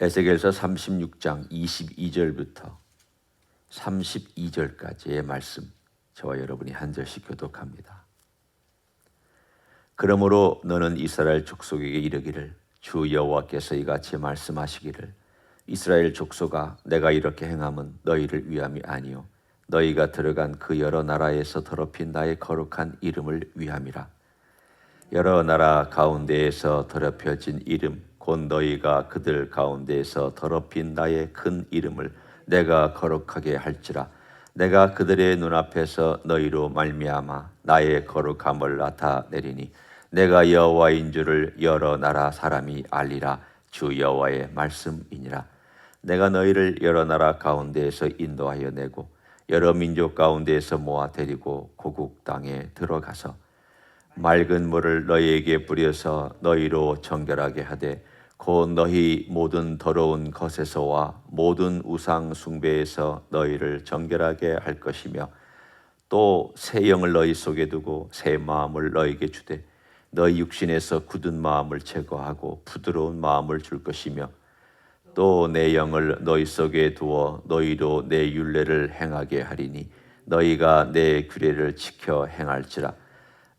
에스겔서 36장 22절부터 32절까지의 말씀, 저와 여러분이 한 절씩 교독합니다. 그러므로 너는 이스라엘 족속에게 이르기를, 주 여호와께서 이같이 말씀하시기를, 이스라엘 족속아, 내가 이렇게 행함은 너희를 위함이 아니요 너희가 들어간 그 여러 나라에서 더럽힌 나의 거룩한 이름을 위함이라. 여러 나라 가운데에서 더럽혀진 이름, 곧 너희가 그들 가운데에서 더럽힌 나의 큰 이름을 내가 거룩하게 할지라. 내가 그들의 눈앞에서 너희로 말미암아 나의 거룩함을 나타내리니 내가 여호와인 줄을 여러 나라 사람이 알리라. 주 여호와의 말씀이니라. 내가 너희를 여러 나라 가운데에서 인도하여 내고 여러 민족 가운데에서 모아 데리고 고국 땅에 들어가서 맑은 물을 너희에게 뿌려서 너희로 정결하게 하되, 곧 너희 모든 더러운 것에서와 모든 우상 숭배에서 너희를 정결하게 할 것이며, 또 새 영을 너희 속에 두고 새 마음을 너희에게 주되 너희 육신에서 굳은 마음을 제거하고 부드러운 마음을 줄 것이며, 또 내 영을 너희 속에 두어 너희로 내 율례를 행하게 하리니 너희가 내 규례를 지켜 행할지라.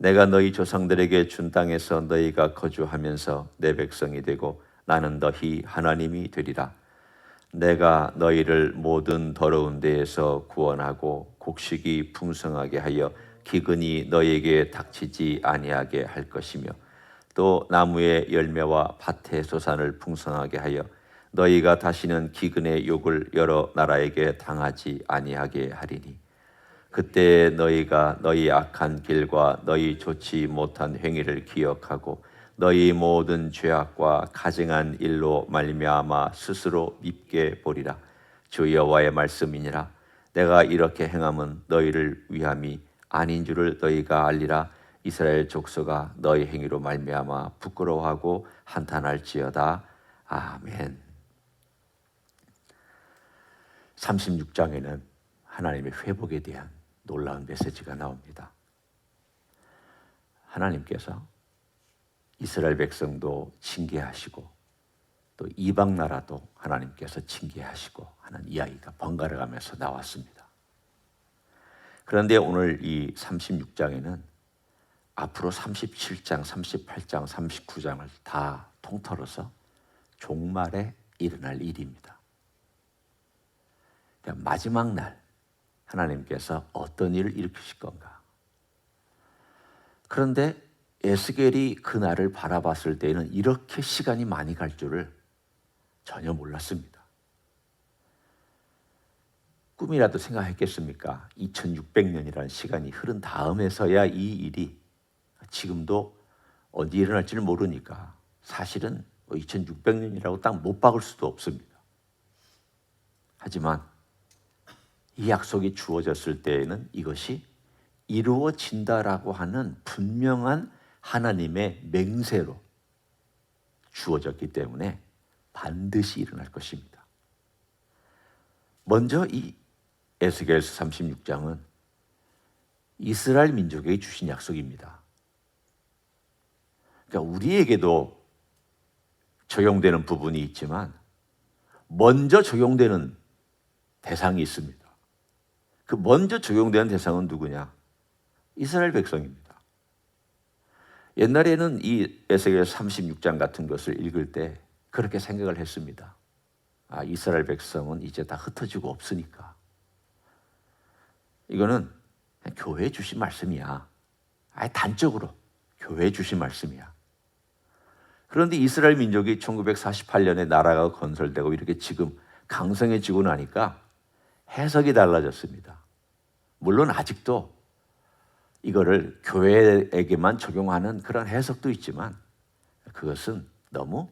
내가 너희 조상들에게 준 땅에서 너희가 거주하면서 내 백성이 되고 나는 너희 하나님이 되리라. 내가 너희를 모든 더러운 데에서 구원하고 곡식이 풍성하게 하여 기근이 너희에게 닥치지 아니하게 할 것이며, 또 나무의 열매와 밭의 소산을 풍성하게 하여 너희가 다시는 기근의 욕을 여러 나라에게 당하지 아니하게 하리니, 그때 너희가 너희 악한 길과 너희 좋지 못한 행위를 기억하고 너희 모든 죄악과 가증한 일로 말미암아 스스로 밉게 보리라. 주 여호와의 말씀이니라. 내가 이렇게 행함은 너희를 위함이 아닌 줄을 너희가 알리라. 이스라엘 족속아, 너희 행위로 말미암아 부끄러워하고 한탄할지어다. 아멘. 36장에는 하나님의 회복에 대한 놀라운 메시지가 나옵니다. 하나님께서 이스라엘 백성도 징계하시고 또 이방 나라도 하나님께서 징계하시고 하는 이야기가 번갈아 가면서 나왔습니다. 그런데 오늘 이 36장에는 앞으로 37장, 38장, 39장을 다 통틀어서 종말에 일어날 일입니다. 그러니까 마지막 날 하나님께서 어떤 일을 일으키실 건가? 그런데 에스겔이 그날을 바라봤을 때에는 이렇게 시간이 많이 갈 줄을 전혀 몰랐습니다. 꿈이라도 생각했겠습니까? 2600년이라는 시간이 흐른 다음에서야 이 일이 지금도 언제 일어날지를 모르니까 사실은 2600년이라고 딱 못 박을 수도 없습니다. 하지만 이 약속이 주어졌을 때에는 이것이 이루어진다라고 하는 분명한 하나님의 맹세로 주어졌기 때문에 반드시 일어날 것입니다. 먼저 이 에스겔서 36장은 이스라엘 민족에게 주신 약속입니다. 그러니까 우리에게도 적용되는 부분이 있지만 먼저 적용되는 대상이 있습니다. 그 먼저 적용되는 대상은 누구냐? 이스라엘 백성입니다. 옛날에는 이 에스겔 36장 같은 것을 읽을 때 그렇게 생각을 했습니다. 아, 이스라엘 백성은 이제 다 흩어지고 없으니까. 이거는 그냥 교회에 주신 말씀이야. 아예 단적으로 교회에 주신 말씀이야. 그런데 이스라엘 민족이 1948년에 나라가 건설되고 이렇게 지금 강성해지고 나니까 해석이 달라졌습니다. 물론 아직도 이거를 교회에게만 적용하는 그런 해석도 있지만 그것은 너무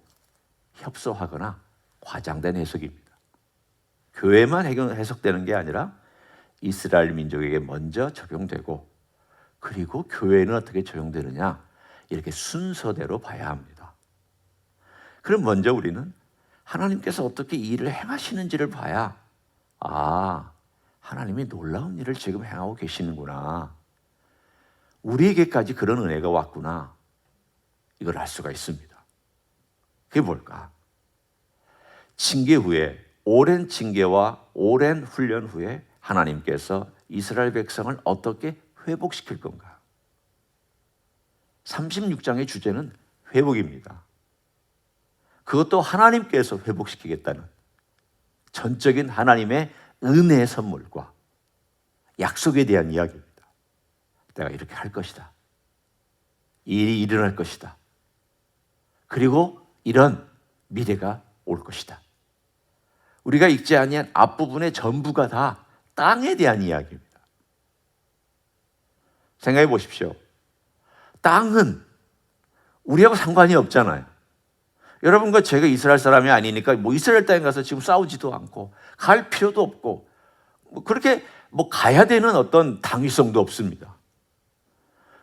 협소하거나 과장된 해석입니다. 교회만 해석되는 게 아니라 이스라엘 민족에게 먼저 적용되고, 그리고 교회는 어떻게 적용되느냐, 이렇게 순서대로 봐야 합니다. 그럼 먼저 우리는 하나님께서 어떻게 이 일을 행하시는지를 봐야, 아, 하나님이 놀라운 일을 지금 행하고 계시는구나, 우리에게까지 그런 은혜가 왔구나, 이걸 알 수가 있습니다. 그게 뭘까? 징계 후에, 오랜 징계와 오랜 훈련 후에 하나님께서 이스라엘 백성을 어떻게 회복시킬 건가? 36장의 주제는 회복입니다. 그것도 하나님께서 회복시키겠다는 전적인 하나님의 은혜의 선물과 약속에 대한 이야기입니다. 내가 이렇게 할 것이다. 이 일이 일어날 것이다. 그리고 이런 미래가 올 것이다. 우리가 읽지 아니한 앞부분의 전부가 다 땅에 대한 이야기입니다. 생각해 보십시오. 땅은 우리하고 상관이 없잖아요. 여러분과 제가 이스라엘 사람이 아니니까 이스라엘 땅에 가서 지금 싸우지도 않고 갈 필요도 없고 그렇게 가야 되는 어떤 당위성도 없습니다.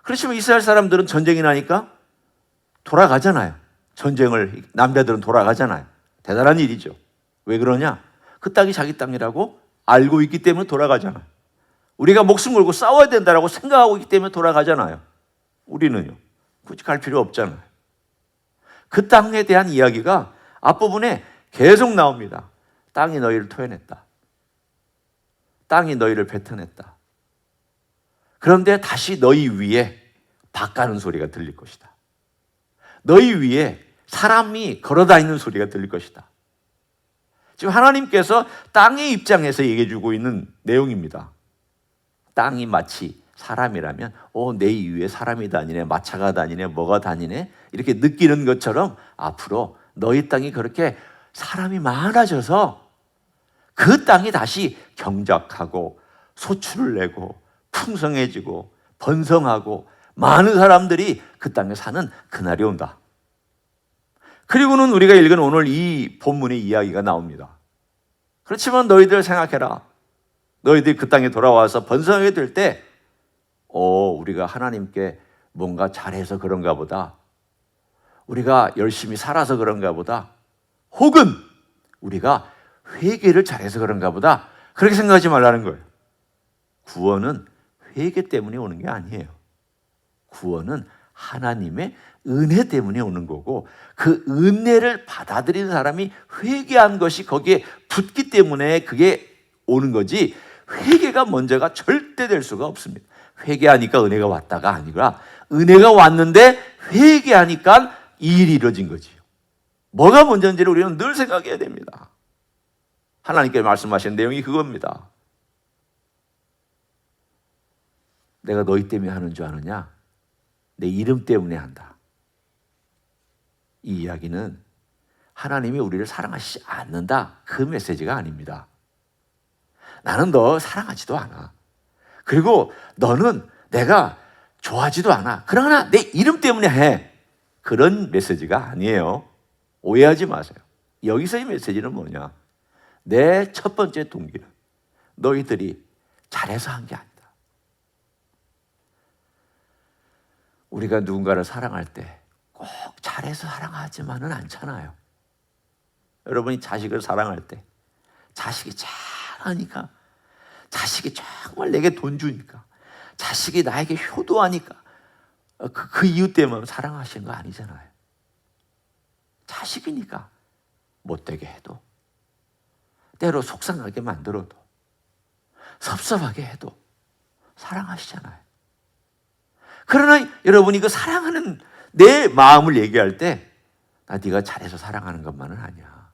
그렇지만 이스라엘 사람들은 전쟁이 나니까 돌아가잖아요. 전쟁을 남자들은 돌아가잖아요. 대단한 일이죠. 왜 그러냐? 그 땅이 자기 땅이라고 알고 있기 때문에 돌아가잖아요. 우리가 목숨 걸고 싸워야 된다고 생각하고 있기 때문에 돌아가잖아요. 우리는요. 굳이 갈 필요 없잖아요. 그 땅에 대한 이야기가 앞부분에 계속 나옵니다. 땅이 너희를 토해냈다. 땅이 너희를 뱉어냈다. 그런데 다시 너희 위에 박 가는 소리가 들릴 것이다. 너희 위에 사람이 걸어다니는 소리가 들릴 것이다. 지금 하나님께서 땅의 입장에서 얘기해 주고 있는 내용입니다. 땅이 마치 사람이라면 내 위에 사람이 다니네, 마차가 다니네, 뭐가 다니네 이렇게 느끼는 것처럼 앞으로 너희 땅이 그렇게 사람이 많아져서 그 땅이 다시 경작하고 소출을 내고 풍성해지고 번성하고 많은 사람들이 그 땅에 사는 그날이 온다. 그리고는 우리가 읽은 오늘 이 본문의 이야기가 나옵니다. 그렇지만 너희들 생각해라. 너희들이 그 땅에 돌아와서 번성하게 될 때 우리가 하나님께 뭔가 잘해서 그런가 보다. 우리가 열심히 살아서 그런가 보다. 혹은 우리가 회개를 잘해서 그런가 보다. 그렇게 생각하지 말라는 거예요. 구원은 회개 때문에 오는 게 아니에요. 구원은 하나님의 은혜 때문에 오는 거고 그 은혜를 받아들이는 사람이 회개한 것이 거기에 붙기 때문에 그게 오는 거지 회개가 먼저가 절대 될 수가 없습니다. 회개하니까 은혜가 왔다가 아니라 은혜가 왔는데 회개하니까 이 일이 이루어진 거지요. 뭐가 먼저인지를 우리는 늘 생각해야 됩니다. 하나님께 말씀하신 내용이 그겁니다. 내가 너희 때문에 하는 줄 아느냐? 내 이름 때문에 한다. 이 이야기는 하나님이 우리를 사랑하시지 않는다. 그 메시지가 아닙니다. 나는 너 사랑하지도 않아. 그리고 너는 내가 좋아하지도 않아. 그러나 내 이름 때문에 해. 그런 메시지가 아니에요. 오해하지 마세요. 여기서의 메시지는 뭐냐? 내 첫 번째 동기는 너희들이 잘해서 한 게 아니다. 우리가 누군가를 사랑할 때 꼭 잘해서 사랑하지만은 않잖아요. 여러분이 자식을 사랑할 때 자식이 잘하니까, 자식이 정말 내게 돈 주니까, 자식이 나에게 효도하니까 그 이유 때문에 사랑하시는 거 아니잖아요. 자식이니까 못되게 해도, 때로 속상하게 만들어도, 섭섭하게 해도 사랑하시잖아요. 그러나 여러분이 그 사랑하는 내 마음을 얘기할 때 네가 잘해서 사랑하는 것만은 아니야.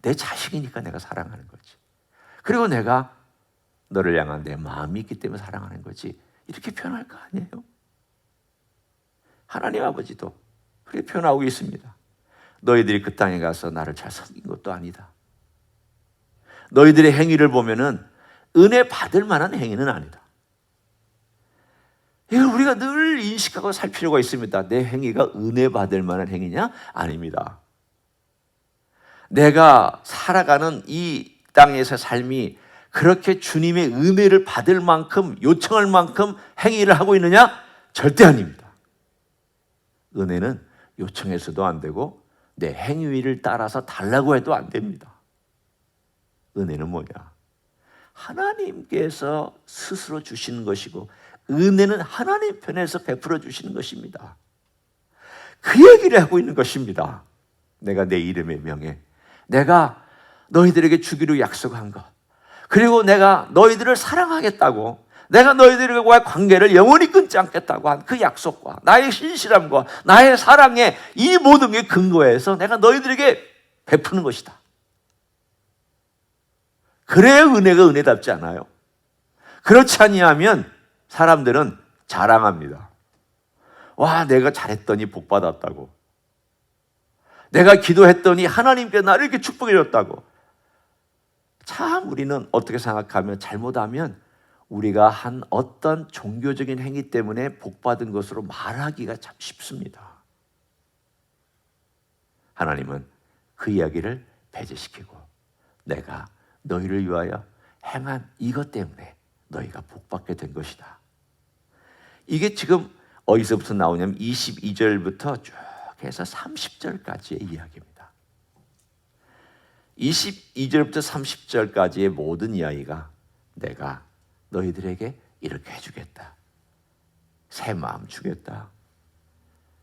내 자식이니까 내가 사랑하는 거지. 그리고 내가 너를 향한 내 마음이 있기 때문에 사랑하는 거지. 이렇게 표현할 거 아니에요? 하나님 아버지도 그렇게 표현하고 있습니다. 너희들이 그 땅에 가서 나를 잘 섬긴 것도 아니다. 너희들의 행위를 보면은 은혜 받을 만한 행위는 아니다. 이걸 우리가 늘 인식하고 살 필요가 있습니다. 내 행위가 은혜 받을 만한 행위냐? 아닙니다. 내가 살아가는 이 땅에서 삶이 그렇게 주님의 은혜를 받을 만큼, 요청할 만큼 행위를 하고 있느냐? 절대 아닙니다. 은혜는 요청해서도 안 되고 내 행위를 따라서 달라고 해도 안 됩니다. 은혜는 뭐냐? 하나님께서 스스로 주시는 것이고, 은혜는 하나님 편에서 베풀어 주시는 것입니다. 그 얘기를 하고 있는 것입니다. 내가 내 이름의 명예, 내가 너희들에게 주기로 약속한 것, 그리고 내가 너희들을 사랑하겠다고, 내가 너희들과의 관계를 영원히 끊지 않겠다고 한 그 약속과 나의 신실함과 나의 사랑의 이 모든 게 근거해서 내가 너희들에게 베푸는 것이다. 그래야 은혜가 은혜답지 않아요? 그렇지 아니하면 사람들은 자랑합니다. 와, 내가 잘했더니 복 받았다고. 내가 기도했더니 하나님께 나를 이렇게 축복해 줬다고. 참 우리는 어떻게 생각하면, 잘못하면 우리가 한 어떤 종교적인 행위 때문에 복 받은 것으로 말하기가 참 쉽습니다. 하나님은 그 이야기를 배제시키고, 내가 너희를 위하여 행한 이것 때문에 너희가 복 받게 된 것이다. 이게 지금 어디서부터 나오냐면 22절부터 쭉 해서 30절까지의 이야기입니다. 22절부터 30절까지의 모든 이야기가 내가 너희들에게 이렇게 해주겠다. 새 마음 주겠다.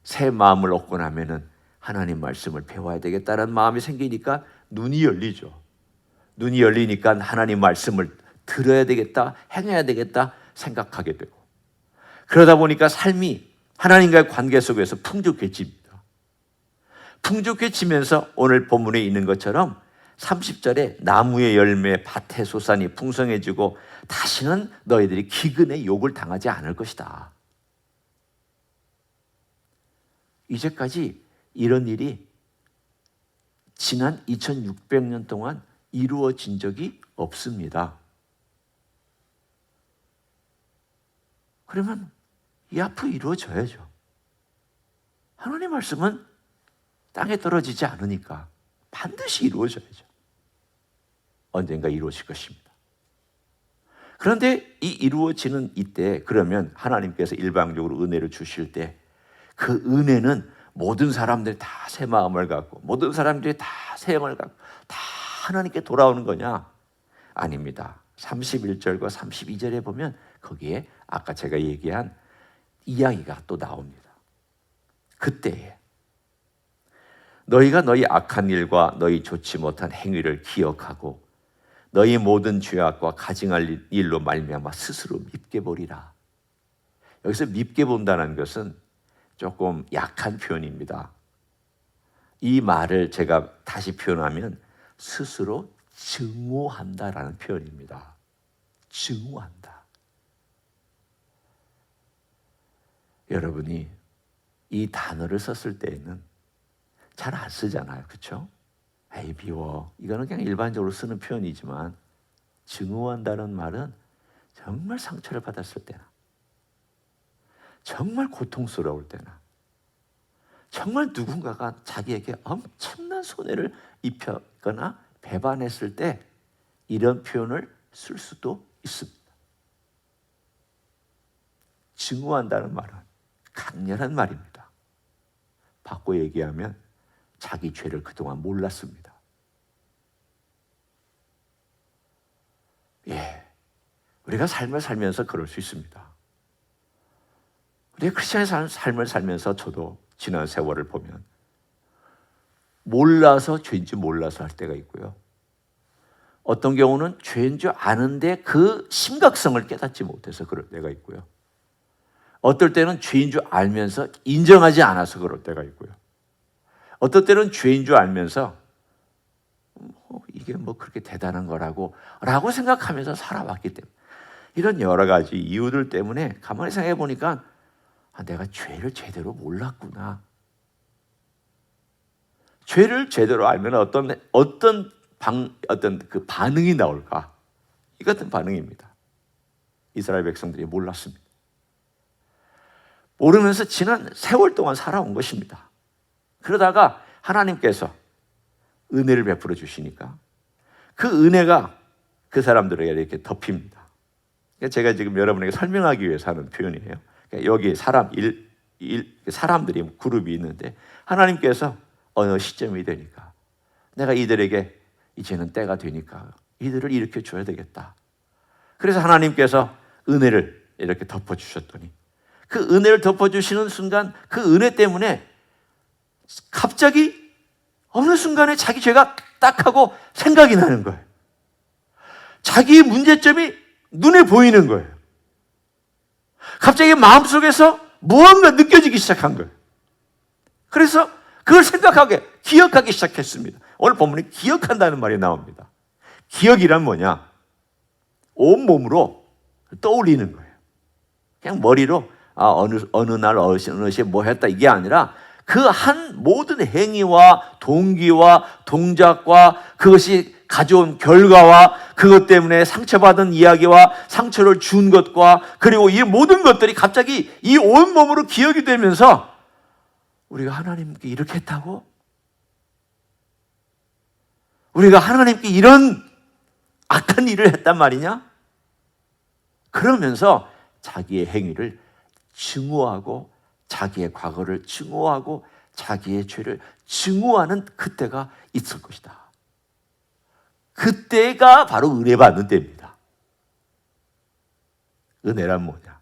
새 마음을 얻고 나면은 하나님 말씀을 배워야 되겠다는 마음이 생기니까 눈이 열리죠. 눈이 열리니까 하나님 말씀을 들어야 되겠다, 행해야 되겠다 생각하게 되고, 그러다 보니까 삶이 하나님과의 관계 속에서 풍족해집니다. 풍족해지면서 오늘 본문에 있는 것처럼 30절에 나무의 열매, 밭의 소산이 풍성해지고 다시는 너희들이 기근의 욕을 당하지 않을 것이다. 이제까지 이런 일이 지난 2600년 동안 이루어진 적이 없습니다. 그러면 이 앞으로 이루어져야죠. 하나님 말씀은 땅에 떨어지지 않으니까 반드시 이루어져야죠. 언젠가 이루어질 것입니다. 그런데 이 이루어지는 이때, 그러면 하나님께서 일방적으로 은혜를 주실 때 그 은혜는 모든 사람들이 다 새 마음을 갖고, 모든 사람들이 다 새 영을 갖고 다 하나님께 돌아오는 거냐? 아닙니다. 31절과 32절에 보면 거기에 아까 제가 얘기한 이야기가 또 나옵니다. 그때에 너희가 너희 악한 일과 너희 좋지 못한 행위를 기억하고 너희 모든 죄악과 가증할 일로 말미암아 스스로 밉게 보리라. 여기서 밉게 본다는 것은 조금 약한 표현입니다. 이 말을 제가 다시 표현하면 스스로 증오한다라는 표현입니다. 증오한다. 여러분이 이 단어를 썼을 때에는 잘 안 쓰잖아요. 그렇죠? 에이 비워. 이거는 그냥 일반적으로 쓰는 표현이지만 증오한다는 말은 정말 상처를 받았을 때나, 정말 고통스러울 때나, 정말 누군가가 자기에게 엄청난 손해를 입혔거나 배반했을 때 이런 표현을 쓸 수도 있습니다. 증오한다는 말은 강렬한 말입니다. 바꿔 얘기하면 자기 죄를 그동안 몰랐습니다. 예, 우리가 삶을 살면서 그럴 수 있습니다. 우리가 크리스천의 삶을 살면서 저도 지난 세월을 보면 몰라서 죄인지 몰라서 할 때가 있고요. 어떤 경우는 죄인 줄 아는데 그 심각성을 깨닫지 못해서 그럴 때가 있고요. 어떨 때는 죄인 줄 알면서 인정하지 않아서 그럴 때가 있고요. 어떨 때는 죄인 줄 알면서 이게 뭐 그렇게 대단한 거라고 생각하면서 살아왔기 때문에, 이런 여러 가지 이유들 때문에 가만히 생각해 보니까 내가 죄를 제대로 몰랐구나. 죄를 제대로 알면 어떤 그 반응이 나올까? 이 같은 반응입니다. 이스라엘 백성들이 몰랐습니다. 모르면서 지난 세월 동안 살아온 것입니다. 그러다가 하나님께서 은혜를 베풀어 주시니까 그 은혜가 그 사람들에게 이렇게 덮입니다. 제가 지금 여러분에게 설명하기 위해서 하는 표현이에요. 여기 사람들이 그룹이 있는데 하나님께서 어느 시점이 되니까 내가 이들에게 이제는 때가 되니까 이들을 일으켜 줘야 되겠다. 그래서 하나님께서 은혜를 이렇게 덮어주셨더니 그 은혜를 덮어주시는 순간 그 은혜 때문에 갑자기 어느 순간에 자기 죄가 딱 하고 생각이 나는 거예요. 자기의 문제점이 눈에 보이는 거예요. 갑자기 마음속에서 무언가 느껴지기 시작한 거예요. 그래서 그걸 생각하게, 기억하기 시작했습니다. 오늘 본문에 기억한다는 말이 나옵니다. 기억이란 뭐냐? 온몸으로 떠올리는 거예요. 그냥 머리로 어느 날 어느 시에 뭐 했다 이게 아니라 그 한 모든 행위와 동기와 동작과 그것이 가져온 결과와 그것 때문에 상처받은 이야기와 상처를 준 것과 그리고 이 모든 것들이 갑자기 이 온몸으로 기억이 되면서 우리가 하나님께 이렇게 했다고? 우리가 하나님께 이런 악한 일을 했단 말이냐? 그러면서 자기의 행위를 증오하고 자기의 과거를 증오하고 자기의 죄를 증오하는 그때가 있을 것이다. 그때가 바로 은혜 받는 때입니다. 은혜란 뭐냐?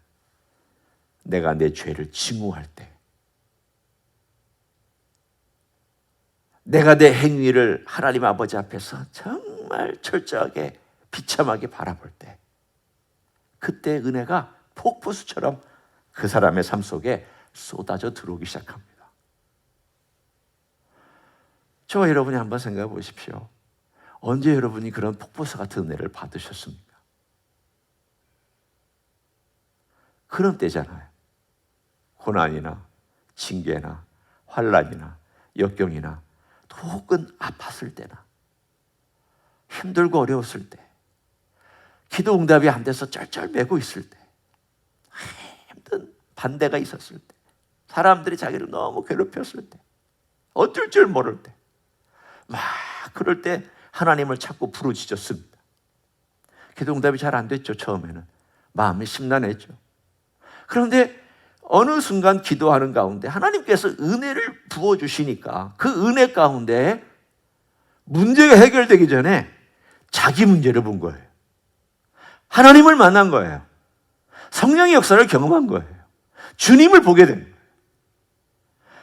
내가 내 죄를 증오할 때, 내가 내 행위를 하나님 아버지 앞에서 정말 철저하게 비참하게 바라볼 때, 그때 은혜가 폭포수처럼 그 사람의 삶 속에 쏟아져 들어오기 시작합니다. 저와 여러분이 한번 생각해 보십시오. 언제 여러분이 그런 폭포수 같은 은혜를 받으셨습니까? 그런 때잖아요. 고난이나 징계나 환난이나 역경이나 혹은 아팠을 때나 힘들고 어려웠을 때, 기도 응답이 안 돼서 쩔쩔매고 있을 때, 힘든 반대가 있었을 때, 사람들이 자기를 너무 괴롭혔을 때, 어쩔 줄 모를 때, 막 그럴 때 하나님을 찾고 부르짖었습니다. 기도 응답이 잘 안 됐죠. 처음에는 마음이 심란했죠. 그런데 어느 순간 기도하는 가운데 하나님께서 은혜를 부어주시니까 그 은혜 가운데 문제가 해결되기 전에 자기 문제를 본 거예요. 하나님을 만난 거예요. 성령의 역사를 경험한 거예요. 주님을 보게 된 거예요.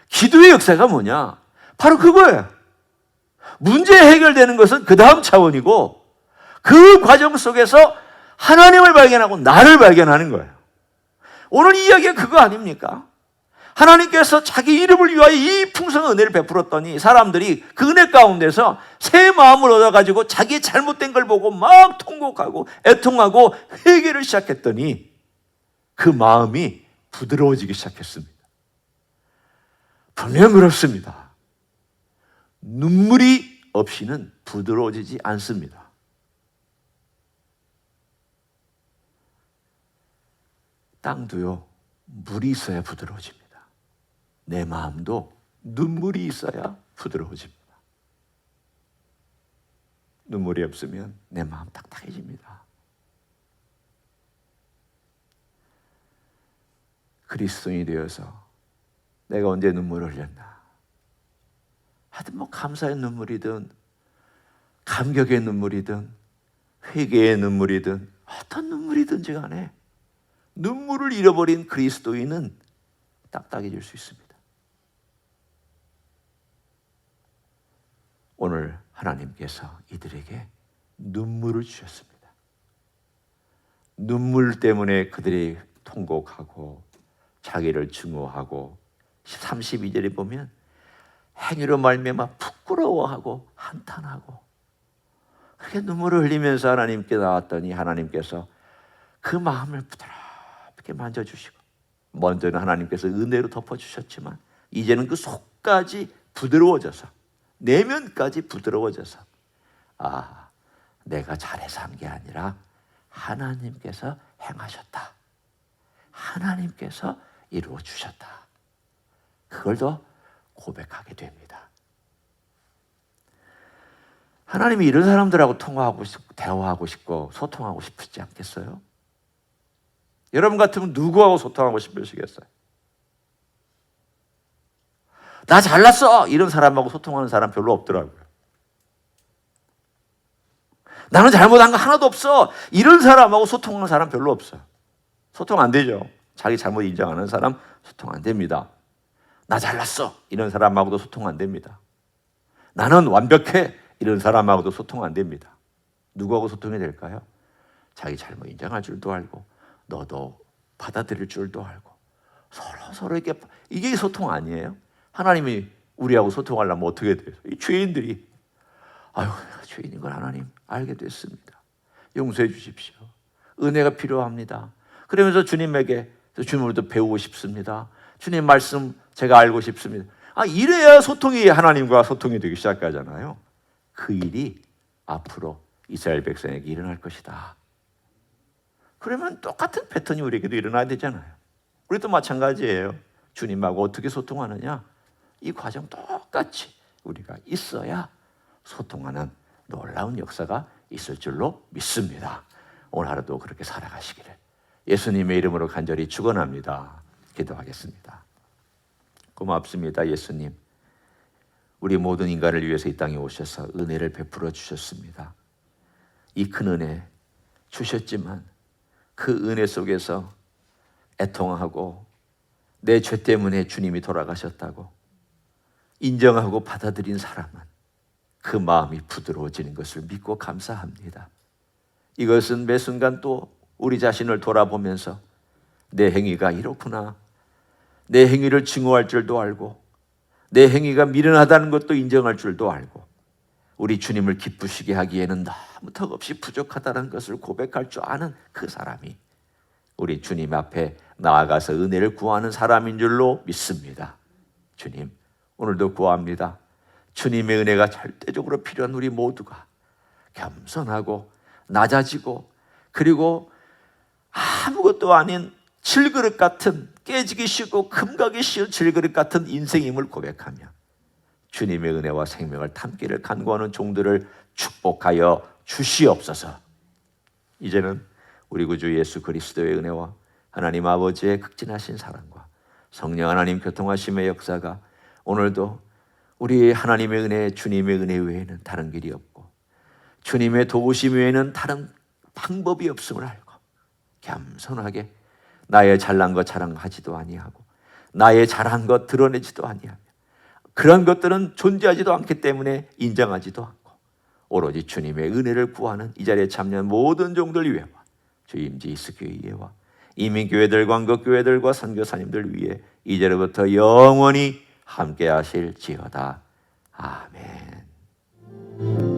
기도의 역사가 뭐냐? 바로 그거예요. 문제 해결되는 것은 그 다음 차원이고 그 과정 속에서 하나님을 발견하고 나를 발견하는 거예요. 오늘 이야기가 그거 아닙니까? 하나님께서 자기 이름을 위하여 이 풍성한 은혜를 베풀었더니 사람들이 그 은혜 가운데서 새 마음을 얻어가지고 자기의 잘못된 걸 보고 막 통곡하고 애통하고 회개를 시작했더니 그 마음이 부드러워지기 시작했습니다. 분명 그렇습니다. 눈물이 없이는 부드러워지지 않습니다. 땅도요, 물이 있어야 부드러워집니다. 내 마음도 눈물이 있어야 부드러워집니다. 눈물이 없으면 내 마음 딱딱해집니다. 그리스도인이 되어서 내가 언제 눈물을 흘렸나? 하여튼 뭐 감사의 눈물이든 감격의 눈물이든 회개의 눈물이든 어떤 눈물이든지 간에 눈물을 잃어버린 그리스도인은 딱딱해질 수 있습니다. 오늘 하나님께서 이들에게 눈물을 주셨습니다. 눈물 때문에 그들이 통곡하고 자기를 증오하고 32절에 보면 행위로 말미암아 부끄러워하고 한탄하고 그렇게 눈물을 흘리면서 하나님께 나왔더니 하나님께서 그 마음을 부드럽게 만져주시고, 먼저는 하나님께서 은혜로 덮어주셨지만 이제는 그 속까지 부드러워져서, 내면까지 부드러워져서, 내가 잘해서 한 게 아니라 하나님께서 행하셨다, 하나님께서 이루어 주셨다, 그걸 더 고백하게 됩니다. 하나님이 이런 사람들하고 통화하고 싶고 대화하고 싶고 소통하고 싶지 않겠어요? 여러분 같으면 누구하고 소통하고 싶으시겠어요? 나 잘났어! 이런 사람하고 소통하는 사람 별로 없더라고요. 나는 잘못한 거 하나도 없어! 이런 사람하고 소통하는 사람 별로 없어요. 소통 안 되죠. 자기 잘못 인정하는 사람 소통 안 됩니다. 나 잘났어! 이런 사람하고도 소통 안 됩니다. 나는 완벽해. 이런 사람하고도 소통 안 됩니다. 누구하고 소통이 될까요? 자기 잘못 인정할 줄도 알고 너도 받아들일 줄도 알고 서로 이게 소통 아니에요? 하나님이 우리하고 소통하려면 어떻게 돼요? 이 죄인들이 아유, 내가 죄인인 걸 하나님 알게 됐습니다. 용서해 주십시오. 은혜가 필요합니다. 그러면서 주님에게 주님으로부터 배우고 싶습니다. 주님 말씀 제가 알고 싶습니다. 이래야 소통이 하나님과 소통이 되기 시작하잖아요. 그 일이 앞으로 이스라엘 백성에게 일어날 것이다. 그러면 똑같은 패턴이 우리에게도 일어나야 되잖아요. 우리도 마찬가지예요. 주님하고 어떻게 소통하느냐? 이 과정 똑같이 우리가 있어야 소통하는 놀라운 역사가 있을 줄로 믿습니다. 오늘 하루도 그렇게 살아가시기를 예수님의 이름으로 간절히 축원합니다. 기도하겠습니다. 고맙습니다. 예수님, 우리 모든 인간을 위해서 이 땅에 오셔서 은혜를 베풀어 주셨습니다. 이 큰 은혜 주셨지만 그 은혜 속에서 애통하고 내 죄 때문에 주님이 돌아가셨다고 인정하고 받아들인 사람은 그 마음이 부드러워지는 것을 믿고 감사합니다. 이것은 매 순간 또 우리 자신을 돌아보면서 내 행위가 이렇구나, 내 행위를 증오할 줄도 알고 내 행위가 미련하다는 것도 인정할 줄도 알고 우리 주님을 기쁘시게 하기에는 너무 턱없이 부족하다는 것을 고백할 줄 아는 그 사람이 우리 주님 앞에 나아가서 은혜를 구하는 사람인 줄로 믿습니다. 주님, 오늘도 구합니다. 주님의 은혜가 절대적으로 필요한 우리 모두가 겸손하고 낮아지고 그리고 아무것도 아닌 질그릇 같은, 깨지기 쉽고 금가기 쉬운 질그릇 같은 인생임을 고백하며 주님의 은혜와 생명을 담기를 간구하는 종들을 축복하여 주시옵소서. 이제는 우리 구주 예수 그리스도의 은혜와 하나님 아버지의 극진하신 사랑과 성령 하나님 교통하심의 역사가 오늘도 우리 하나님의 은혜, 주님의 은혜 외에는 다른 길이 없고 주님의 도우심 외에는 다른 방법이 없음을 알고 겸손하게 나의 잘난 것 자랑하지도 아니하고 나의 잘한 것 드러내지도 아니하며 그런 것들은 존재하지도 않기 때문에 인정하지도 않고 오로지 주님의 은혜를 구하는 이 자리에 참여한 모든 종들 위에와 주의 임재 이스교회 위에와 이민교회들과 한국교회들과 선교사님들 위해 이제로부터 영원히 함께 하실지어다. 아멘.